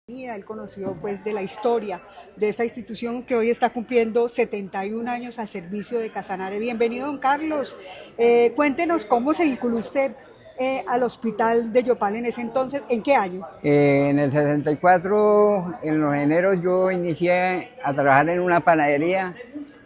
Él conoció pues de la historia de esta institución que hoy está cumpliendo 71 años al servicio de Casanare. Bienvenido, don Carlos. Cuéntenos cómo se vinculó usted al hospital de Yopal en ese entonces, ¿en qué año? En el 64, en los eneros, yo inicié a trabajar en una panadería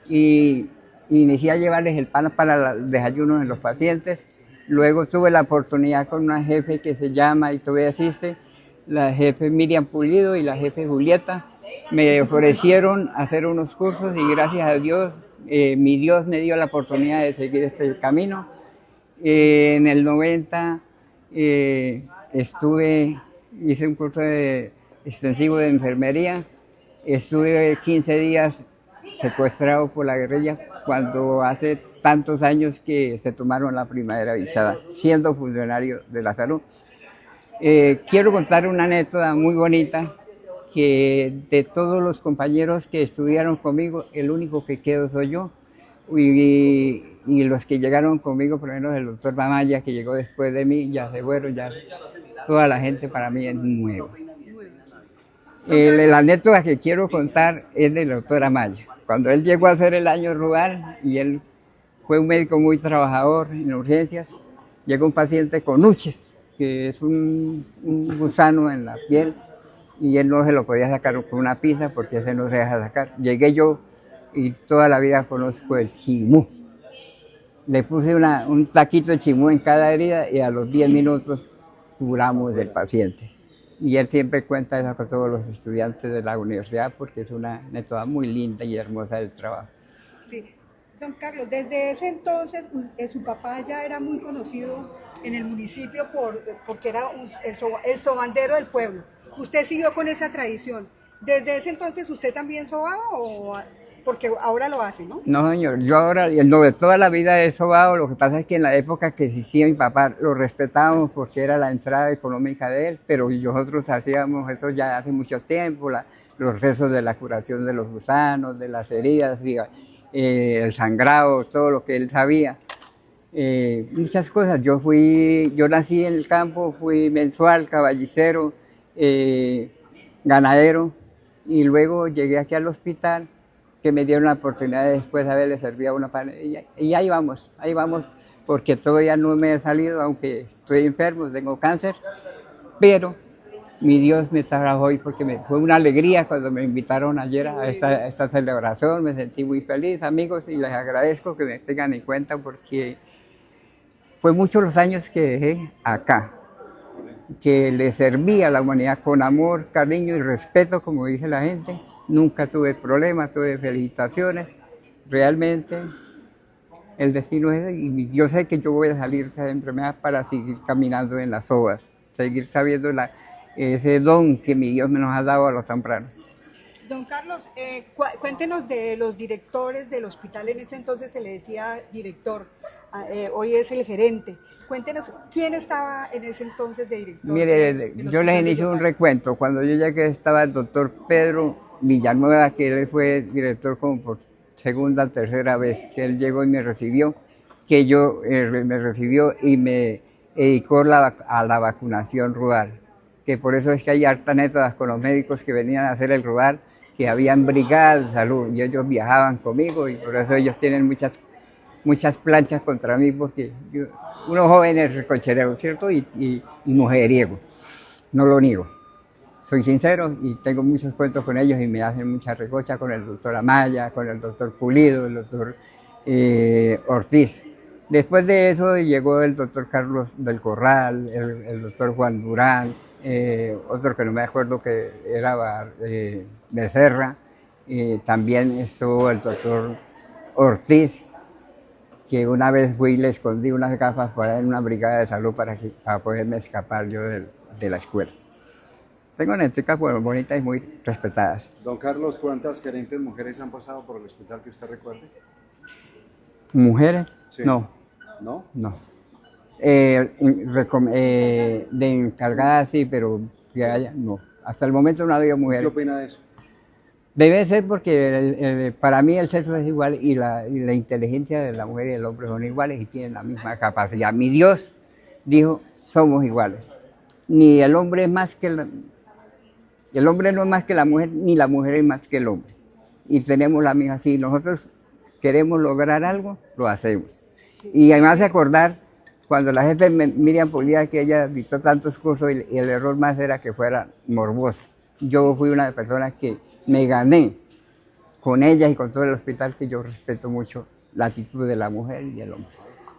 y inicié a llevarles el pan para los desayunos de los pacientes. Luego tuve la oportunidad con una jefe que se llama y todavía existe, la jefe Miriam Pulido y la jefe Julieta. Me ofrecieron hacer unos cursos y gracias a Dios, mi Dios me dio la oportunidad de seguir este camino. En el 90 hice un curso extensivo de enfermería, estuve 15 días secuestrado por la guerrilla cuando hace tantos años que se tomaron la primavera avisada, siendo funcionario de la salud. Quiero contar una anécdota muy bonita, que de todos los compañeros que estudiaron conmigo, el único que quedo soy yo. Y los que llegaron conmigo, por ejemplo el doctor Mamaya, que llegó después de mí, ya se fueron, ya toda la gente para mí es nueva. La anécdota que quiero contar es del doctor Amaya. Cuando él llegó a hacer el año rural, y él fue un médico muy trabajador en urgencias, llegó un paciente con uches, que es un gusano en la piel, y él no se lo podía sacar con una pinza porque ese no se deja sacar. Llegué yo y toda la vida conozco el chimú. Le puse un taquito de chimú en cada herida y a los 10 minutos curamos del paciente. Y él siempre cuenta eso con todos los estudiantes de la universidad porque es una anécdota muy linda y hermosa del trabajo. Sí. Don Carlos, desde ese entonces su papá ya era muy conocido en el municipio porque era el sobandero del pueblo. ¿Usted siguió con esa tradición? ¿Desde ese entonces usted también sobaba o porque ahora lo hace, no? No, señor, yo ahora, no, de toda la vida he sobado. Lo que pasa es que en la época que existía mi papá lo respetábamos porque era la entrada económica de él, pero nosotros hacíamos eso ya hace mucho tiempo, los rezos de la curación de los gusanos, de las heridas, el sangrado, todo lo que él sabía. Muchas cosas. Yo nací en el campo, fui mensual, caballicero, ganadero, y luego llegué aquí al hospital, que me dieron la oportunidad de después haberle servido a una panadería. Y ahí vamos, porque todavía no me he salido, aunque estoy enfermo, tengo cáncer, pero mi Dios me trajo hoy porque fue una alegría cuando me invitaron ayer a esta celebración. Me sentí muy feliz, amigos, y les agradezco que me tengan en cuenta porque fue muchos los años que dejé acá, que le serví a la humanidad con amor, cariño y respeto, como dice la gente. Nunca tuve problemas, tuve felicitaciones. Realmente el destino es ese, y yo sé que yo voy a salir de esa enfermedad para seguir caminando en las ovas, seguir sabiendo ese don que mi Dios me nos ha dado a los tempranos. Don Carlos, cuéntenos de los directores del hospital. En ese entonces se le decía director, hoy es el gerente. Cuéntenos, ¿quién estaba en ese entonces de director? Mire, yo les inicio un recuento. Cuando yo llegué estaba el doctor Pedro Villanueva, que él fue director como por segunda o tercera vez, que él llegó y me recibió, me recibió y me dedicó a la vacunación rural, que por eso es que hay hartas anécdotas con los médicos que venían a hacer el rural, que habían brigadas de salud y ellos viajaban conmigo, y por eso ellos tienen muchas planchas contra mí, porque uno joven es recocherero, ¿cierto? Y mujeriego, no lo niego. Soy sincero y tengo muchos cuentos con ellos y me hacen mucha recocha con el doctor Amaya, con el doctor Pulido, el doctor Ortiz. Después de eso llegó el doctor Carlos del Corral, el doctor Juan Durán, otro que no me acuerdo que era Becerra, también estuvo el doctor Ortiz, que una vez fui y le escondí unas gafas para en una brigada de salud para poderme escapar yo de la escuela. Tengo chicas bonitas y muy respetadas. Don Carlos, ¿cuántas gerentes mujeres han pasado por el hospital que usted recuerde? ¿Mujeres? Sí. No. ¿No? No. De encargada sí, pero que haya, no. Hasta el momento no ha habido mujeres. ¿Qué opina de eso? Debe ser porque para mí el sexo es igual y la inteligencia de la mujer y el hombre son iguales y tienen la misma capacidad. Mi Dios dijo, somos iguales. Ni el hombre es más El hombre no es más que la mujer, ni la mujer es más que el hombre. Y tenemos la misma, si nosotros queremos lograr algo, lo hacemos. Y además de acordar, cuando la jefe Miriam Polía, que ella dictó tantos cursos y el error más era que fuera morboso. Yo fui una persona que me gané con ella y con todo el hospital, que yo respeto mucho la actitud de la mujer y el hombre.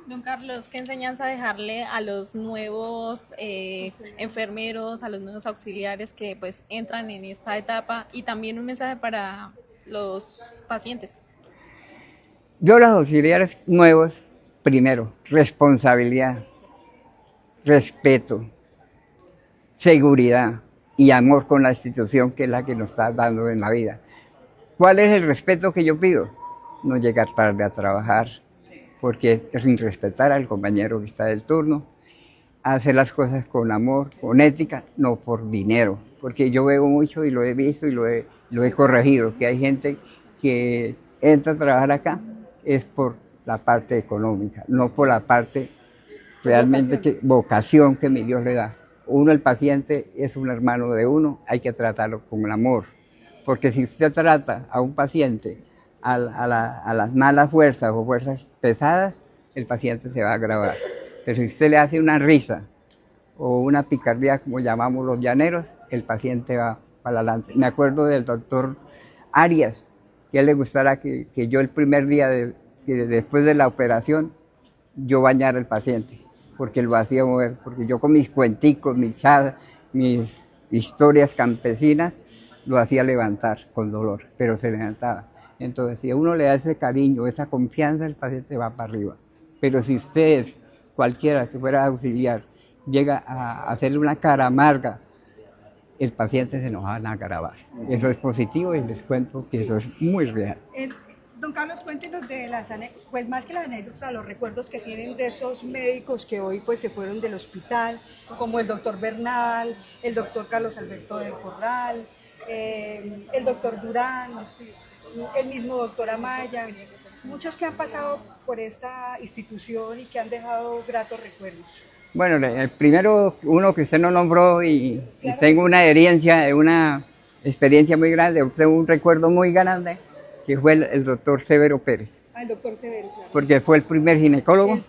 Don Carlos, ¿qué enseñanza dejarle a los nuevos enfermeros, a los nuevos auxiliares que pues entran en esta etapa, y también un mensaje para los pacientes? Yo los auxiliares nuevos, primero, responsabilidad, respeto, seguridad y amor con la institución, que es la que nos está dando en la vida. ¿Cuál es el respeto que yo pido? No llegar tarde a trabajar, porque sin respetar al compañero que está del turno, hacer las cosas con amor, con ética, no por dinero, porque yo veo mucho y lo he visto y lo he corregido, que hay gente que entra a trabajar acá es por la parte económica, no por la parte realmente vocación que mi Dios le da. Uno, el paciente, es un hermano de uno, hay que tratarlo con amor, porque si usted trata a un paciente a las malas fuerzas o fuerzas pesadas, el paciente se va a agravar. Pero si usted le hace una risa o una picardía, como llamamos los llaneros, el paciente va para adelante. Me acuerdo del doctor Arias, que a él le gustara que yo el primer día, después de la operación, yo bañara al paciente, porque lo hacía mover, porque yo con mis cuenticos, mis historias campesinas, lo hacía levantar con dolor, pero se levantaba. Entonces, si a uno le da ese cariño, esa confianza, el paciente va para arriba. Pero si usted, cualquiera que fuera auxiliar, llega a hacerle una cara amarga, el paciente se nos va a agravar. Eso es positivo y les cuento que eso es muy real. Don Carlos, cuéntenos de las anécdotas, pues más que las anécdotas, los recuerdos que tienen de esos médicos que hoy pues se fueron del hospital, como el doctor Bernal, el doctor Carlos Alberto del Corral, el doctor Durán, el mismo doctor Amaya, muchos que han pasado por esta institución y que han dejado gratos recuerdos. Bueno, el primero, uno que usted no nombró y tengo una herencia, una experiencia muy grande, tengo un recuerdo muy grande, que fue el doctor Severo Pérez. El doctor Severo, claro. Porque fue el primer ginecólogo.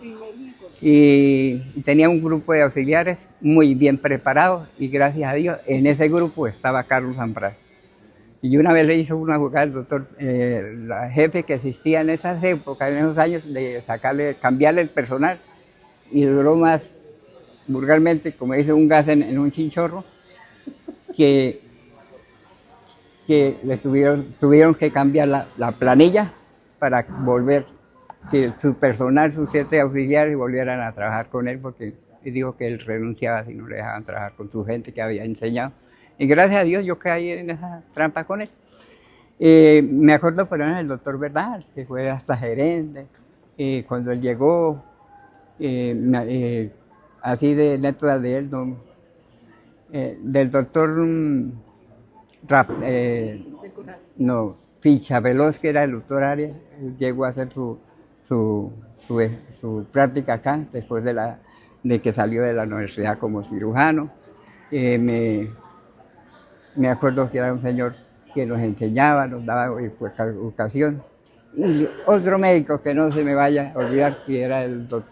Y tenía un grupo de auxiliares muy bien preparados y gracias a Dios en ese grupo estaba Carlos Zambral. Y una vez le hizo una jugada al doctor, la jefe que existía en esas épocas, en esos años, de cambiarle el personal, y duró más vulgarmente, como dice, un gas en un chinchorro, que le tuvieron que cambiar la planilla para volver, que su personal, sus 7 auxiliares volvieran a trabajar con él, porque él dijo que él renunciaba si no le dejaban trabajar con su gente que había enseñado. Y gracias a Dios yo caí en esa trampa con él. Me acuerdo, por ejemplo, del doctor Bernal, que fue hasta gerente. Cuando él llegó, así de anécdotas de él, del doctor Ficha Veloz, que era el doctor Arias, llegó a hacer su práctica acá, después de que salió de la universidad como cirujano. Me acuerdo que era un señor que nos enseñaba, nos daba educación. Y otro médico que no se me vaya a olvidar, que era el doctor,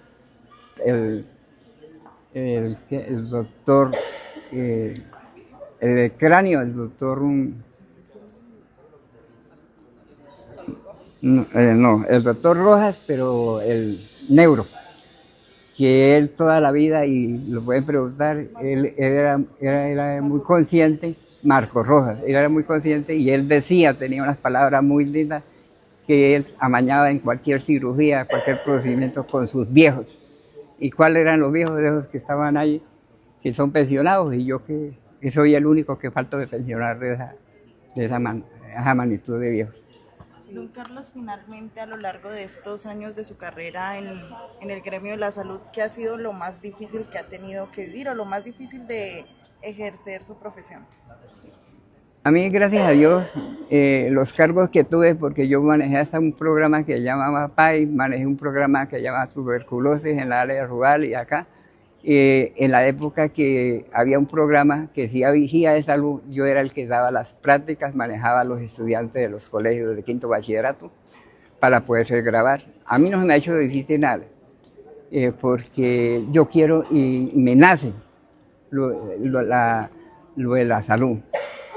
el cráneo, el doctor, el doctor Rojas, pero el neuro, que él toda la vida, y lo pueden preguntar, él era muy consciente. Marcos Rojas, él era muy consciente y él decía, tenía unas palabras muy lindas, que él amañaba en cualquier cirugía, cualquier procedimiento con sus viejos. ¿Y cuáles eran los viejos de esos que estaban ahí, que son pensionados? Y yo que soy el único que falta de pensionar de esa magnitud de viejos. Don Carlos, finalmente a lo largo de estos años de su carrera en el gremio de la salud, ¿qué ha sido lo más difícil que ha tenido que vivir o lo más difícil de ejercer su profesión? A mí, gracias a Dios, los cargos que tuve, porque yo manejé hasta un programa que llamaba PAI, manejé un programa que llamaba tuberculosis en la área rural y acá, En la época que había un programa que decía Vigía de Salud, yo era el que daba las prácticas, manejaba a los estudiantes de los colegios de quinto bachillerato para poderse grabar. A mí no se me ha hecho difícil nada, porque yo quiero y me nace lo de la salud,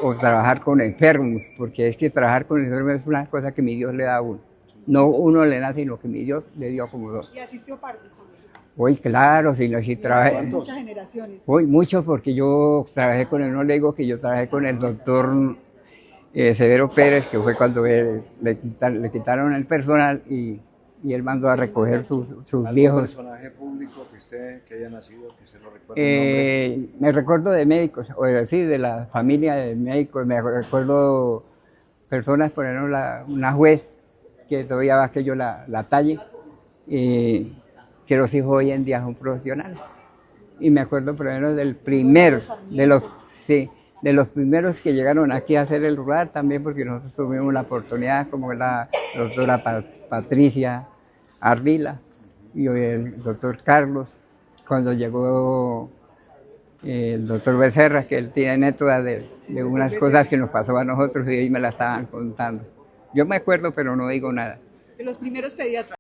o trabajar con enfermos, porque es que trabajar con enfermos es una cosa que mi Dios le da a uno. No uno le nace, sino que mi Dios le dio como don. Y asistió partos también. Hoy, claro, si trabajé. Muchas generaciones. Hoy, mucho, porque yo trabajé con él, no le digo que yo trabajé con el doctor Severo Pérez, que fue cuando le quitaron el personal y él mandó a recoger sus ¿Algún viejos. personaje público que haya nacido, que usted lo recuerde el nombre? Me recuerdo de médicos, o sí, de la familia de médicos, me recuerdo personas, por ejemplo, una juez que todavía va aquello la talle, que los hijos hoy en día son profesionales. Y me acuerdo, por ejemplo, del primero, de los primeros que llegaron aquí a hacer el lugar también, porque nosotros tuvimos la oportunidad, como la doctora Patricia Ardila y el doctor Carlos, cuando llegó el doctor Becerra, que él tiene anécdotas de unas cosas que nos pasó a nosotros y ellos me la estaban contando. Yo me acuerdo, pero no digo nada. De los primeros pediatras.